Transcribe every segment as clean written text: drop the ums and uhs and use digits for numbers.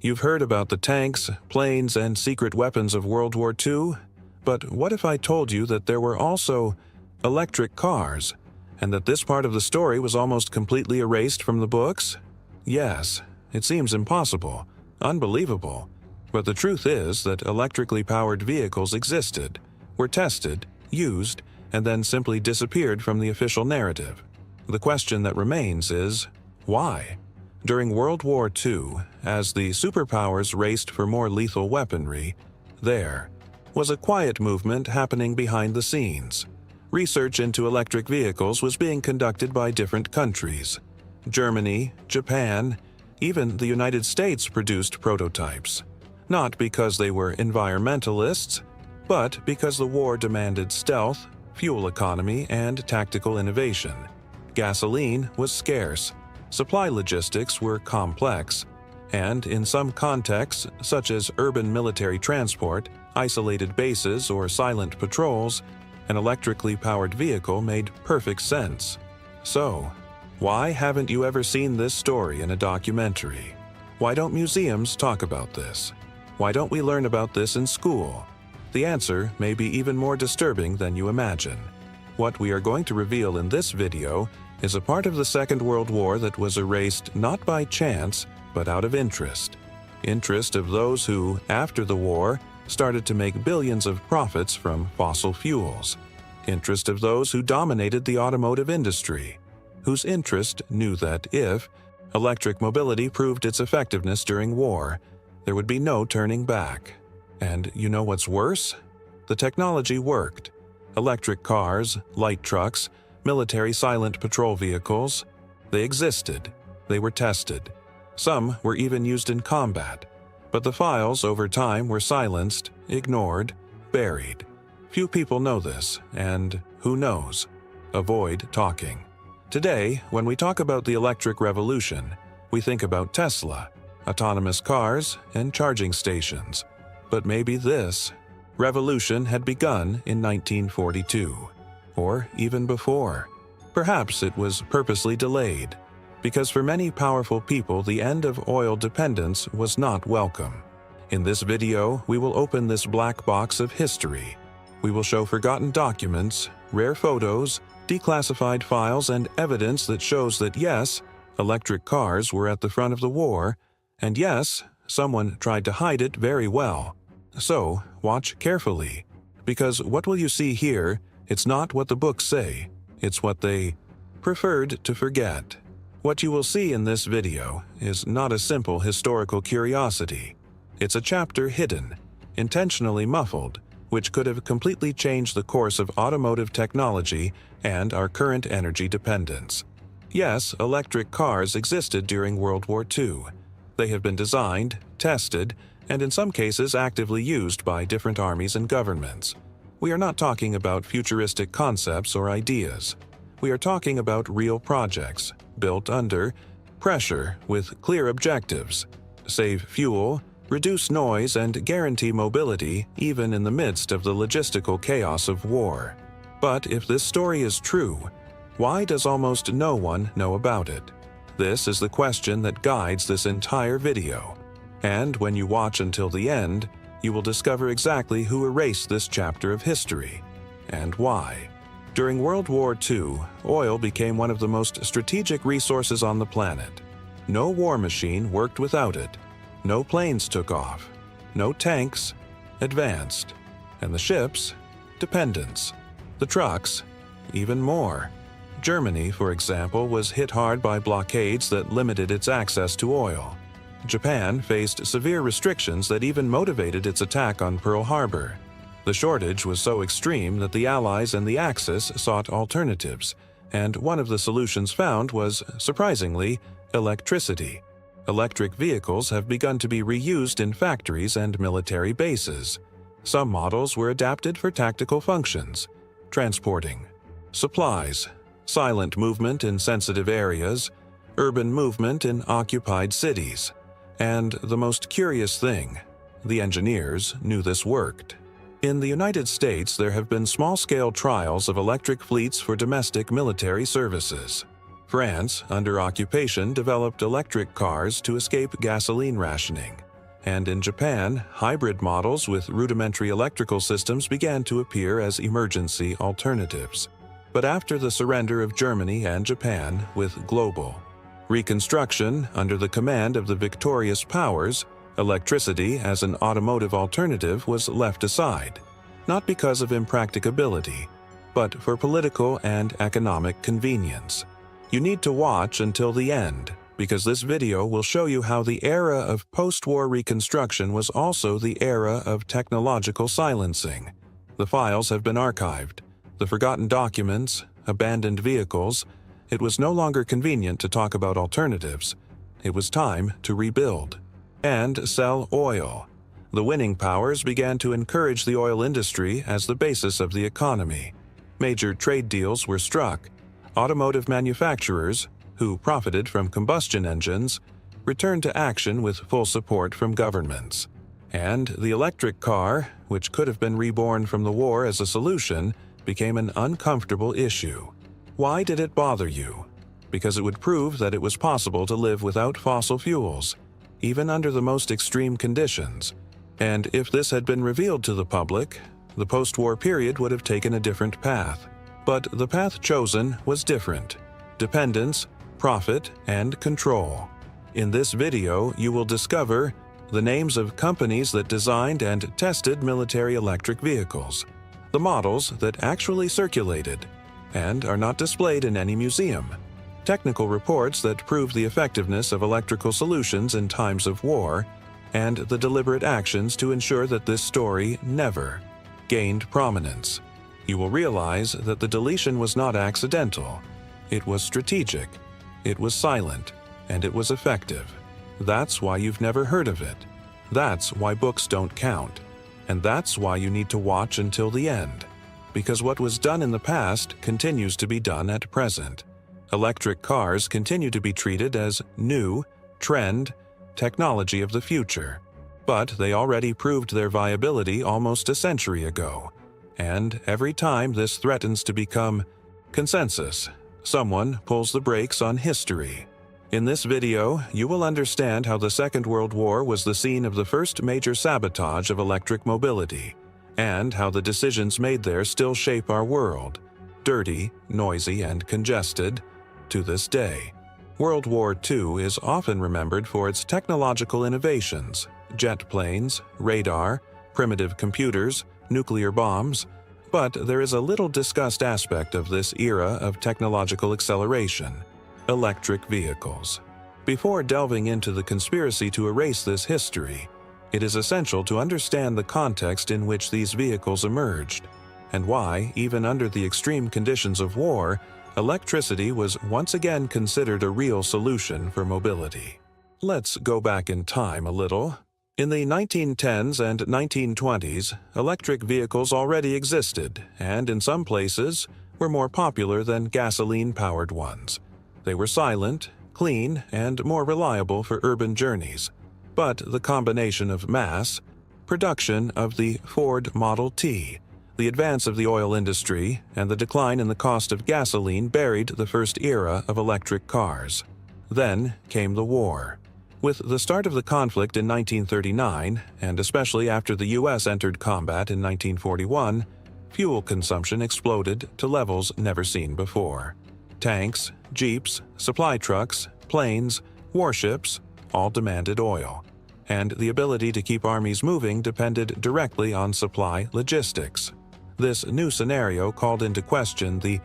You've heard about the tanks, planes, and secret weapons of World War II, but what if I told you that there were also electric cars, and that this part of the story was almost completely erased from the books? Yes, it seems impossible, unbelievable, but the truth is that electrically powered vehicles existed, were tested, used, and then simply disappeared from the official narrative. The question that remains is, why? During World War II, as the superpowers raced for more lethal weaponry, there was a quiet movement happening behind the scenes. Research into electric vehicles was being conducted by different countries. Germany, Japan, even the United States produced prototypes. Not because they were environmentalists, but because the war demanded stealth, fuel economy, and tactical innovation. Gasoline was scarce. Supply logistics were complex, and in some contexts, such as urban military transport, isolated bases, or silent patrols, an electrically powered vehicle made perfect sense. So, why haven't you ever seen this story in a documentary? Why don't museums talk about this? Why don't we learn about this in school? The answer may be even more disturbing than you imagine. What we are going to reveal in this video is a part of the Second World War that was erased not by chance, but out of interest. Interest of those who, after the war, started to make billions of profits from fossil fuels. Interest of those who dominated the automotive industry, whose interest knew that if electric mobility proved its effectiveness during war, there would be no turning back. And you know what's worse? The technology worked. Electric cars, light trucks, military silent patrol vehicles, they existed. They were tested. Some were even used in combat. But the files over time were silenced, ignored, buried. Few people know this, and who knows? Avoid talking. Today, when we talk about the electric revolution, we think about Tesla, autonomous cars, and charging stations. But maybe this revolution had begun in 1942, or even before. Perhaps it was purposely delayed, because for many powerful people the end of oil dependence was not welcome. In this video, we will open this black box of history. We will show forgotten documents, rare photos, declassified files, and evidence that shows that yes, electric cars were at the front of the war, and yes, someone tried to hide it very well. So, watch carefully, because what will you see here, it's not what the books say, it's what they preferred to forget. What you will see in this video is not a simple historical curiosity. It's a chapter hidden, intentionally muffled, which could have completely changed the course of automotive technology and our current energy dependence. Yes, electric cars existed during World War II. They have been designed, tested, and in some cases actively used by different armies and governments. We are not talking about futuristic concepts or ideas. We are talking about real projects, built under pressure with clear objectives: save fuel, reduce noise, and guarantee mobility even in the midst of the logistical chaos of war. But if this story is true, why does almost no one know about it? This is the question that guides this entire video. And when you watch until the end, you will discover exactly who erased this chapter of history, and why. During World War II, oil became one of the most strategic resources on the planet. No war machine worked without it. No planes took off. No tanks advanced. And the ships, dependence. The trucks, even more. Germany, for example, was hit hard by blockades that limited its access to oil. Japan faced severe restrictions that even motivated its attack on Pearl Harbor. The shortage was so extreme that the Allies and the Axis sought alternatives, and one of the solutions found was, surprisingly, electricity. Electric vehicles have begun to be reused in factories and military bases. Some models were adapted for tactical functions: transporting supplies, silent movement in sensitive areas, urban movement in occupied cities. And the most curious thing, the engineers knew this worked. In the United States, there have been small-scale trials of electric fleets for domestic military services. France, under occupation, developed electric cars to escape gasoline rationing. and in Japan, hybrid models with rudimentary electrical systems began to appear as emergency alternatives. But after the surrender of Germany and Japan with global reconstruction under the command of the victorious powers, electricity as an automotive alternative was left aside, not because of impracticability, but for political and economic convenience. You need to watch until the end, because this video will show you how the era of post-war reconstruction was also the era of technological silencing. The files have been archived, the forgotten documents, abandoned vehicles. It was no longer convenient to talk about alternatives. It was time to rebuild and sell oil. The winning powers began to encourage the oil industry as the basis of the economy. Major trade deals were struck. Automotive manufacturers, who profited from combustion engines, returned to action with full support from governments. And the electric car, which could have been reborn from the war as a solution, became an uncomfortable issue. Why did it bother you? Because it would prove that it was possible to live without fossil fuels, even under the most extreme conditions. And if this had been revealed to the public, the post-war period would have taken a different path. But the path chosen was different: dependence, profit, and control. In this video, you will discover the names of companies that designed and tested military electric vehicles, the models that actually circulated and are not displayed in any museum, technical reports that prove the effectiveness of electrical solutions in times of war, and the deliberate actions to ensure that this story never gained prominence. You will realize that the deletion was not accidental. It was strategic, it was silent, and it was effective. That's why you've never heard of it. That's why books don't count. And that's why you need to watch until the end. Because what was done in the past continues to be done at present. Electric cars continue to be treated as new, trend, technology of the future. But they already proved their viability almost a century ago. And every time this threatens to become consensus, someone pulls the brakes on history. In this video, you will understand how the Second World War was the scene of the first major sabotage of electric mobility, and how the decisions made there still shape our world, dirty, noisy, and congested, to this day. World War II is often remembered for its technological innovations: jet planes, radar, primitive computers, nuclear bombs. But there is a little discussed aspect of this era of technological acceleration: electric vehicles. Before delving into the conspiracy to erase this history, it is essential to understand the context in which these vehicles emerged, and why, even under the extreme conditions of war, electricity was once again considered a real solution for mobility. Let's go back in time a little. In the 1910s and 1920s, electric vehicles already existed, and in some places were more popular than gasoline-powered ones. They were silent, clean, and more reliable for urban journeys. But the combination of mass production of the Ford Model T, the advance of the oil industry, and the decline in the cost of gasoline buried the first era of electric cars. Then came the war. With the start of the conflict in 1939, and especially after the U.S. entered combat in 1941, fuel consumption exploded to levels never seen before. Tanks, jeeps, supply trucks, planes, warships all demanded oil, and the ability to keep armies moving depended directly on supply logistics. This new scenario called into question the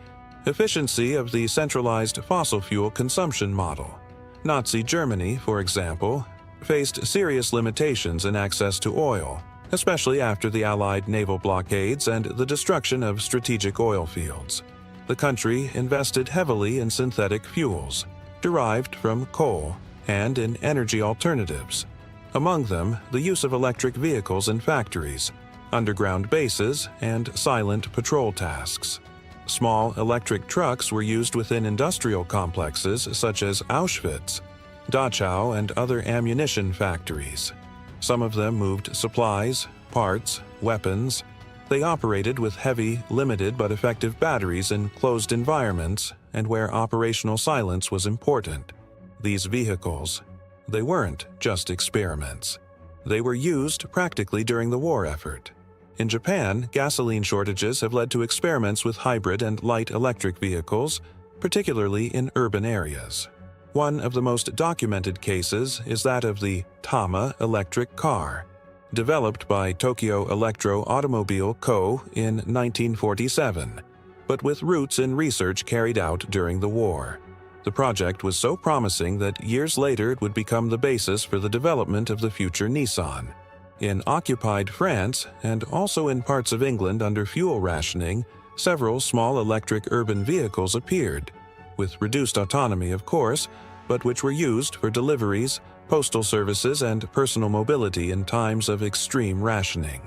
efficiency of the centralized fossil fuel consumption model. Nazi Germany, for example, faced serious limitations in access to oil, especially after the Allied naval blockades and the destruction of strategic oil fields. The country invested heavily in synthetic fuels, derived from coal, and in energy alternatives. Among them, the use of electric vehicles in factories, underground bases, and silent patrol tasks. Small electric trucks were used within industrial complexes such as Auschwitz, Dachau, and other ammunition factories. Some of them moved supplies, parts, weapons. They operated with heavy, limited but effective batteries in closed environments and where operational silence was important. These vehicles, they weren't just experiments. They were used practically during the war effort. In Japan, gasoline shortages have led to experiments with hybrid and light electric vehicles, particularly in urban areas. One of the most documented cases is that of the Tama electric car, developed by Tokyo Electro Automobile Co. in 1947, but with roots in research carried out during the war. The project was so promising that years later it would become the basis for the development of the future Nissan. In occupied France, and also in parts of England under fuel rationing, several small electric urban vehicles appeared, with reduced autonomy of course, but which were used for deliveries, postal services, and personal mobility in times of extreme rationing.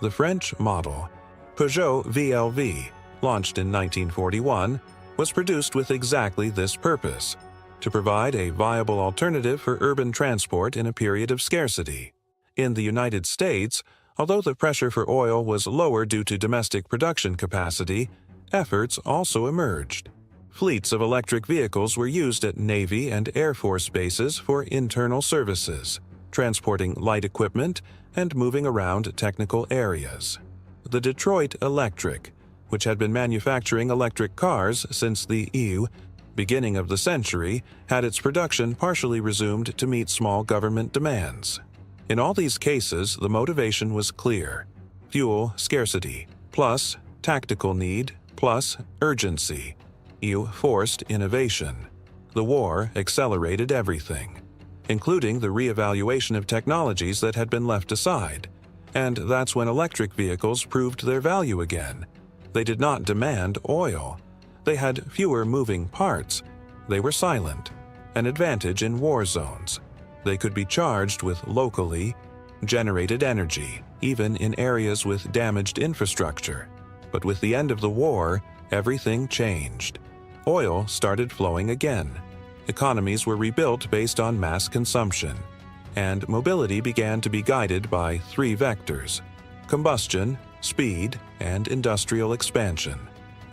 The French model, Peugeot VLV, launched in 1941, was produced with exactly this purpose, to provide a viable alternative for urban transport in a period of scarcity. In the United States, although the pressure for oil was lower due to domestic production capacity, efforts also emerged. Fleets of electric vehicles were used at Navy and Air Force bases for internal services, transporting light equipment and moving around technical areas. The Detroit Electric, which had been manufacturing electric cars since the beginning of the century, had its production partially resumed to meet small government demands. In all these cases, the motivation was clear: fuel scarcity, plus tactical need, plus urgency. Forced innovation. The war accelerated everything, including the re-evaluation of technologies that had been left aside. And that's when electric vehicles proved their value again. They did not demand oil. They had fewer moving parts. They were silent, an advantage in war zones. They could be charged with locally generated energy, even in areas with damaged infrastructure. But with the end of the war, everything changed. Oil started flowing again. Economies were rebuilt based on mass consumption, and mobility began to be guided by three vectors: combustion, speed, and industrial expansion.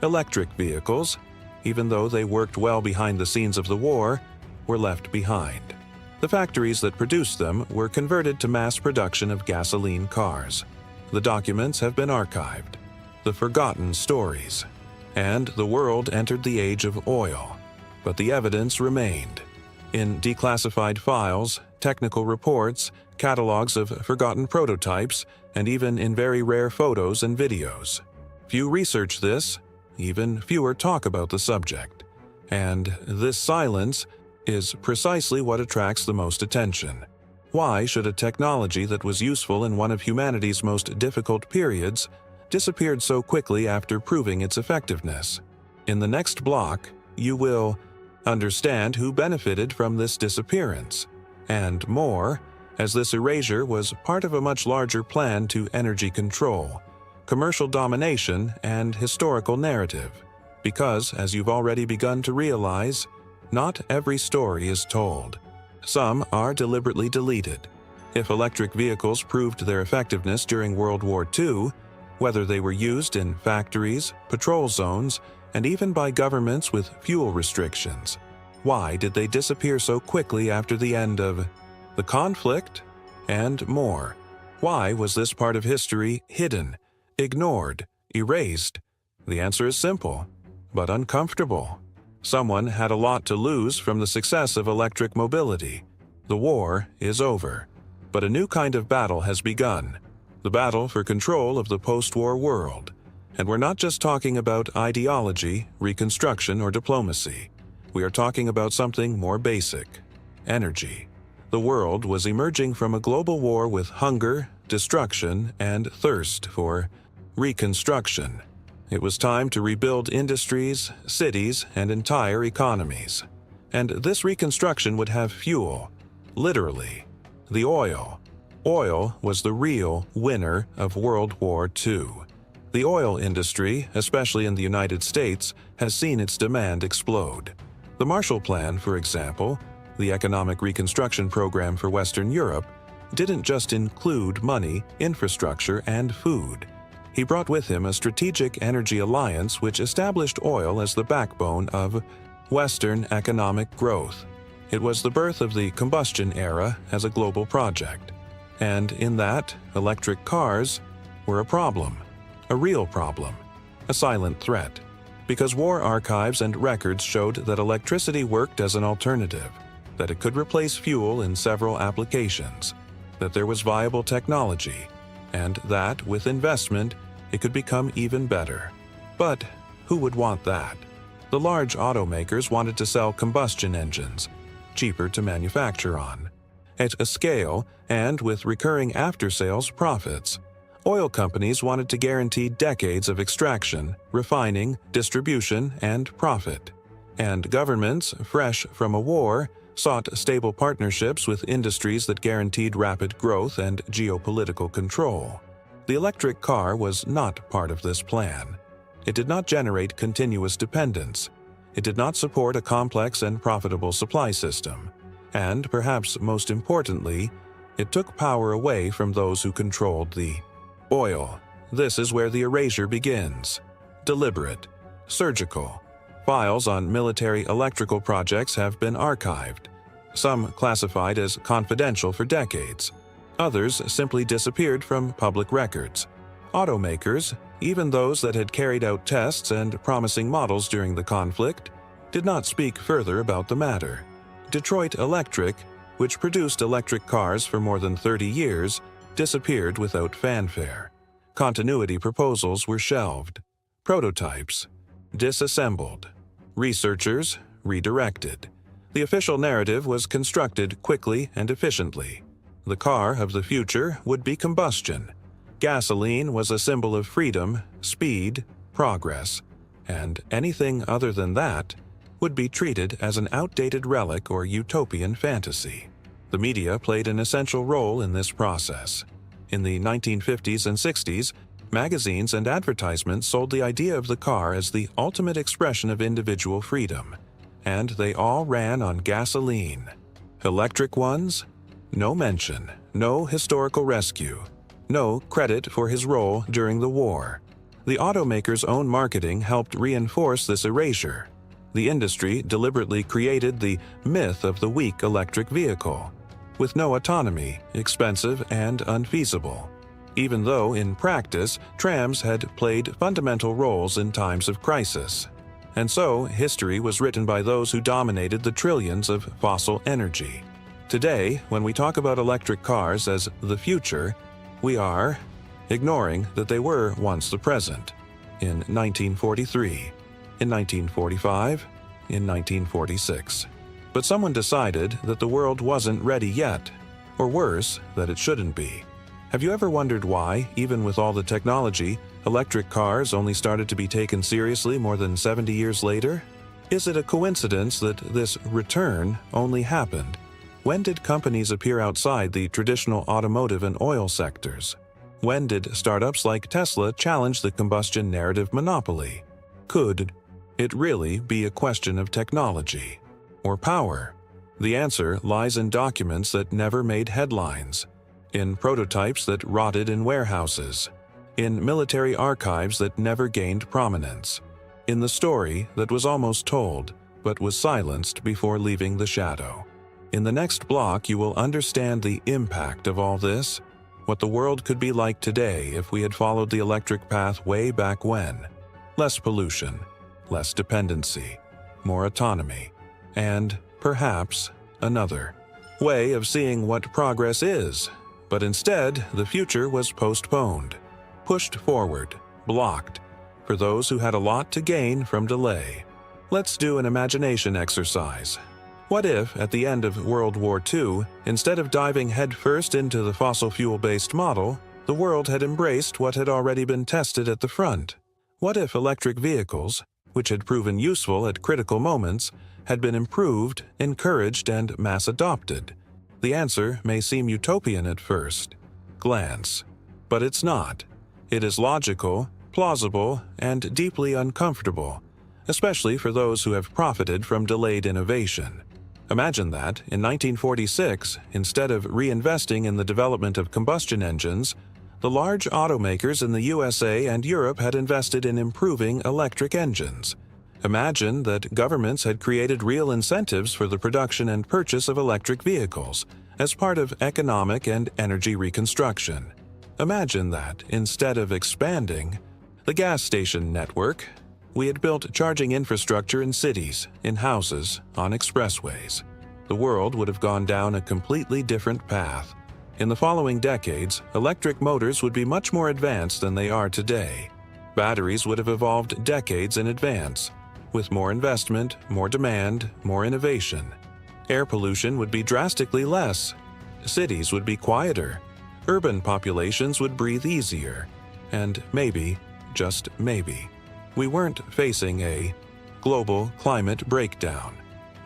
Electric vehicles, even though they worked well behind the scenes of the war, were left behind. The factories that produced them were converted to mass production of gasoline cars. The documents have been archived. The forgotten stories. And the world entered the age of oil. But the evidence remained. In declassified files, technical reports, catalogs of forgotten prototypes, and even in very rare photos and videos. Few research this, even fewer talk about the subject. And this silence is precisely what attracts the most attention. Why should a technology that was useful in one of humanity's most difficult periods disappeared so quickly after proving its effectiveness? In the next block, you will understand who benefited from this disappearance, and more, as this erasure was part of a much larger plan to energy control, commercial domination, and historical narrative. Because, as you've already begun to realize, not every story is told. Some are deliberately deleted. If electric vehicles proved their effectiveness during World War II, whether they were used in factories, patrol zones, and even by governments with fuel restrictions, why did they disappear so quickly after the end of the conflict? And more. Why was this part of history hidden, ignored, erased? The answer is simple, but uncomfortable. Someone had a lot to lose from the success of electric mobility. The war is over, but a new kind of battle has begun. The battle for control of the post-war world. And we're not just talking about ideology, reconstruction, or diplomacy. We are talking about something more basic: energy. The world was emerging from a global war with hunger, destruction, and thirst for reconstruction. It was time to rebuild industries, cities, and entire economies. And this reconstruction would have fuel, literally, the oil. Oil was the real winner of World War II. The oil industry, especially in the United States, has seen its demand explode. The Marshall Plan, for example, the economic reconstruction program for Western Europe, didn't just include money, infrastructure, and food. He brought with him a strategic energy alliance which established oil as the backbone of Western economic growth. It was the birth of the combustion era as a global project. And in that, electric cars were a problem, a real problem, a silent threat, because war archives and records showed that electricity worked as an alternative, that it could replace fuel in several applications, that there was viable technology, and that, with investment, it could become even better. But who would want that? The large automakers wanted to sell combustion engines, cheaper to manufacture on, at a scale and with recurring after-sales profits. Oil companies wanted to guarantee decades of extraction, refining, distribution, and profit. And governments, fresh from a war, sought stable partnerships with industries that guaranteed rapid growth and geopolitical control. The electric car was not part of this plan. It did not generate continuous dependence. It did not support a complex and profitable supply system. And, perhaps most importantly, it took power away from those who controlled the oil. This is where the erasure begins. Deliberate, surgical. Files on military electrical projects have been archived, some classified as confidential for decades. Others simply disappeared from public records. Automakers, even those that had carried out tests and promising models during the conflict, did not speak further about the matter. Detroit Electric, which produced electric cars for more than 30 years, disappeared without fanfare. Continuity proposals were shelved. Prototypes disassembled. Researchers redirected. The official narrative was constructed quickly and efficiently. The car of the future would be combustion. Gasoline was a symbol of freedom, speed, progress, and anything other than that would be treated as an outdated relic or utopian fantasy. The media played an essential role in this process. In the 1950s and 60s, magazines and advertisements sold the idea of the car as the ultimate expression of individual freedom, and they all ran on gasoline. Electric ones? No mention, no historical rescue, no credit for his role during the war. The automaker's own marketing helped reinforce this erasure. The industry deliberately created the myth of the weak electric vehicle, with no autonomy, expensive and unfeasible, even though in practice trams had played fundamental roles in times of crisis. And so history was written by those who dominated the trillions of fossil energy. Today, when we talk about electric cars as the future, we are ignoring that they were once the present, in 1943, in 1945, in 1946. But someone decided that the world wasn't ready yet, or worse, that it shouldn't be. Have you ever wondered why, even with all the technology, electric cars only started to be taken seriously more than 70 years later? Is it a coincidence that this return only happened? When did companies appear outside the traditional automotive and oil sectors? When did startups like Tesla challenge the combustion narrative monopoly? Could it really be a question of technology? Or power? The answer lies in documents that never made headlines, in prototypes that rotted in warehouses, in military archives that never gained prominence, in the story that was almost told but was silenced before leaving the shadow. In the next block, you will understand the impact of all this, what the world could be like today if we had followed the electric path way back when. Less pollution, less dependency, more autonomy, and, perhaps, another way of seeing what progress is. But instead, the future was postponed, pushed forward, blocked, for those who had a lot to gain from delay. Let's do an imagination exercise. What if, at the end of World War II, instead of diving headfirst into the fossil fuel-based model, the world had embraced what had already been tested at the front? What if electric vehicles, which had proven useful at critical moments, had been improved, encouraged, and mass adopted? The answer may seem utopian at first glance, but it's not. It is logical, plausible, and deeply uncomfortable, especially for those who have profited from delayed innovation. Imagine that, in 1946, instead of reinvesting in the development of combustion engines, the large automakers in the USA and Europe had invested in improving electric engines. Imagine that governments had created real incentives for the production and purchase of electric vehicles, as part of economic and energy reconstruction. Imagine that, instead of expanding the gas station network, we had built charging infrastructure in cities, in houses, on expressways. The world would have gone down a completely different path. In the following decades, electric motors would be much more advanced than they are today. Batteries would have evolved decades in advance, with more investment, more demand, more innovation. Air pollution would be drastically less. Cities would be quieter. Urban populations would breathe easier. And maybe, just maybe, we weren't facing a global climate breakdown.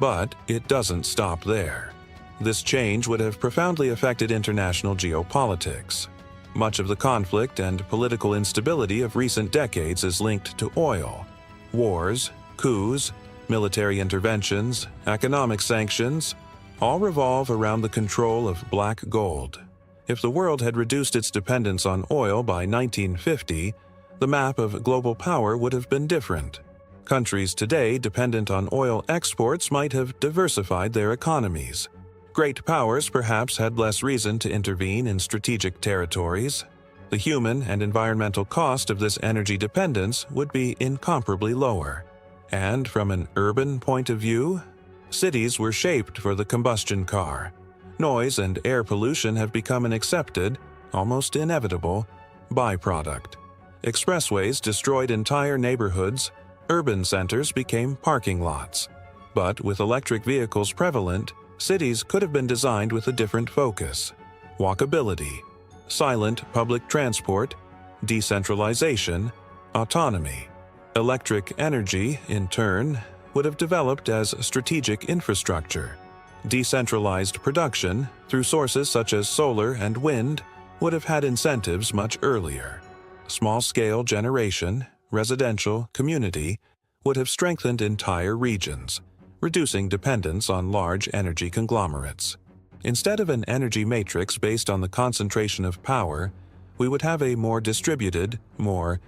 But it doesn't stop there. This change would have profoundly affected international geopolitics. Much of the conflict and political instability of recent decades is linked to oil. Wars, coups, military interventions, economic sanctions, all revolve around the control of black gold. If the world had reduced its dependence on oil by 1950, the map of global power would have been different. Countries today dependent on oil exports might have diversified their economies. Great powers perhaps had less reason to intervene in strategic territories. The human and environmental cost of this energy dependence would be incomparably lower. And from an urban point of view, cities were shaped for the combustion car. Noise and air pollution have become an accepted, almost inevitable, byproduct. Expressways destroyed entire neighborhoods. Urban centers became parking lots. But with electric vehicles prevalent, cities could have been designed with a different focus: walkability, silent public transport, decentralization, autonomy. Electric energy, in turn, would have developed as strategic infrastructure. Decentralized production, through sources such as solar and wind, would have had incentives much earlier. Small-scale generation, residential, community, would have strengthened entire regions, reducing dependence on large energy conglomerates. Instead of an energy matrix based on the concentration of power, we would have a more distributed, more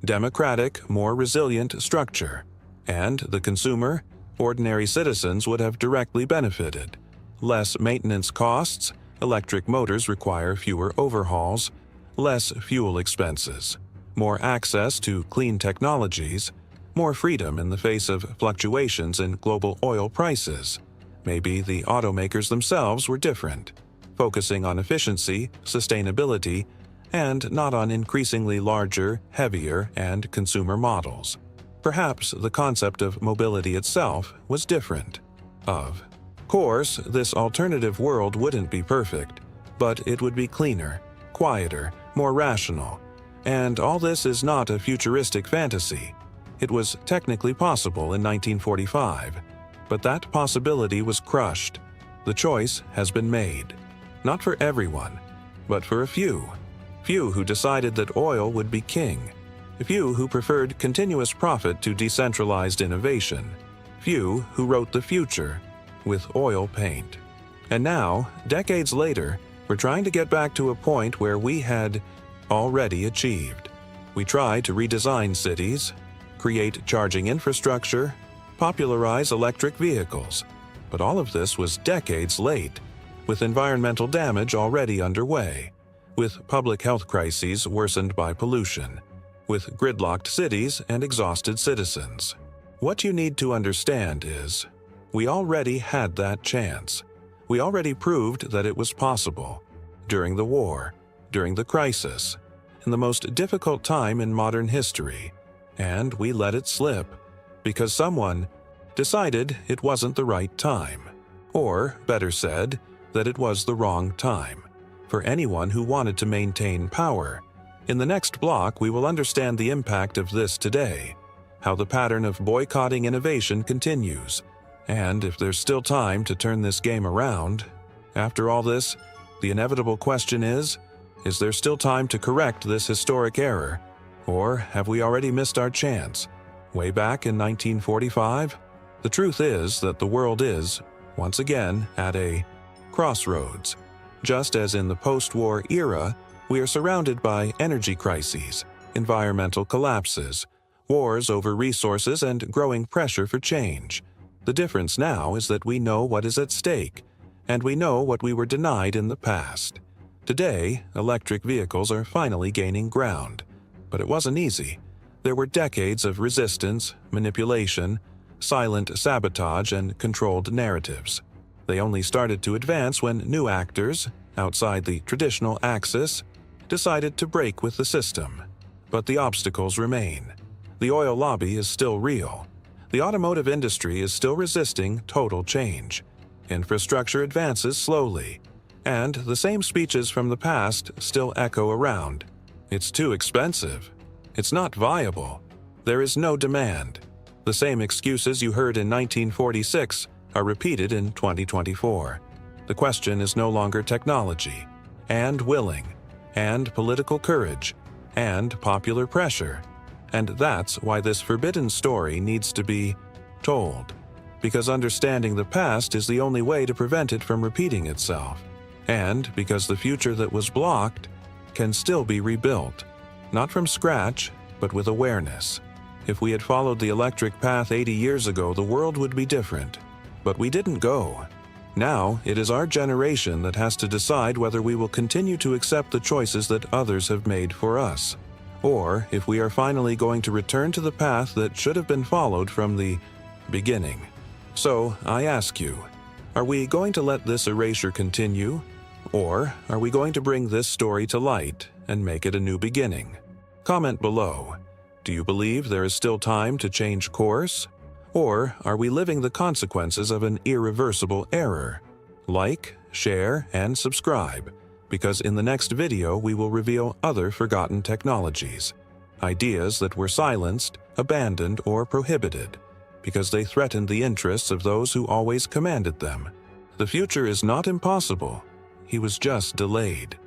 democratic, more resilient structure. And the consumer, ordinary citizens, would have directly benefited. Less maintenance costs, electric motors require fewer overhauls, less fuel expenses, more access to clean technologies, more freedom in the face of fluctuations in global oil prices. Maybe the automakers themselves were different, focusing on efficiency, sustainability, and not on increasingly larger, heavier, and consumer models. Perhaps the concept of mobility itself was different. Of course, this alternative world wouldn't be perfect, but it would be cleaner, quieter, more rational. And all this is not a futuristic fantasy. It was technically possible in 1945, but that possibility was crushed. The choice has been made. Not for everyone, but for a few. Few who decided that oil would be king. Few who preferred continuous profit to decentralized innovation. Few who wrote the future with oil paint. And now, decades later, we're trying to get back to a point where we had already achieved. We tried to redesign cities, create charging infrastructure, popularize electric vehicles. But all of this was decades late, with environmental damage already underway, with public health crises worsened by pollution, with gridlocked cities and exhausted citizens. What you need to understand is, we already had that chance. We already proved that it was possible. During the war, during the crisis, in the most difficult time in modern history. And we let it slip, because someone decided it wasn't the right time. Or, better said, that it was the wrong time, for anyone who wanted to maintain power. In the next block, we will understand the impact of this today, how the pattern of boycotting innovation continues, and if there's still time to turn this game around. After all this, the inevitable question is there still time to correct this historic error? Or have we already missed our chance? Way back in 1945? The truth is that the world is, once again, at a crossroads. Just as in the post-war era, we are surrounded by energy crises, environmental collapses, wars over resources, and growing pressure for change. The difference now is that we know what is at stake, and we know what we were denied in the past. Today, electric vehicles are finally gaining ground. But it wasn't easy. There were decades of resistance, manipulation, silent sabotage, and controlled narratives. They only started to advance when new actors, outside the traditional axis, decided to break with the system. But the obstacles remain. The oil lobby is still real. The automotive industry is still resisting total change. Infrastructure advances slowly, and the same speeches from the past still echo around. It's too expensive. It's not viable. There is no demand. The same excuses you heard in 1946 are repeated in 2024. The question is no longer technology, and willing, and political courage, and popular pressure. And that's why this forbidden story needs to be told. Because understanding the past is the only way to prevent it from repeating itself. And because the future that was blocked can still be rebuilt. Not from scratch, but with awareness. If we had followed the electric path 80 years ago, the world would be different. But we didn't go. Now, it is our generation that has to decide whether we will continue to accept the choices that others have made for us, or if we are finally going to return to the path that should have been followed from the beginning. So, I ask you, are we going to let this erasure continue, or are we going to bring this story to light and make it a new beginning? Comment below. Do you believe there is still time to change course? Or are we living the consequences of an irreversible error? Like, share, and subscribe, because in the next video we will reveal other forgotten technologies, ideas that were silenced, abandoned, or prohibited, because they threatened the interests of those who always commanded them. The future is not impossible. He was just delayed.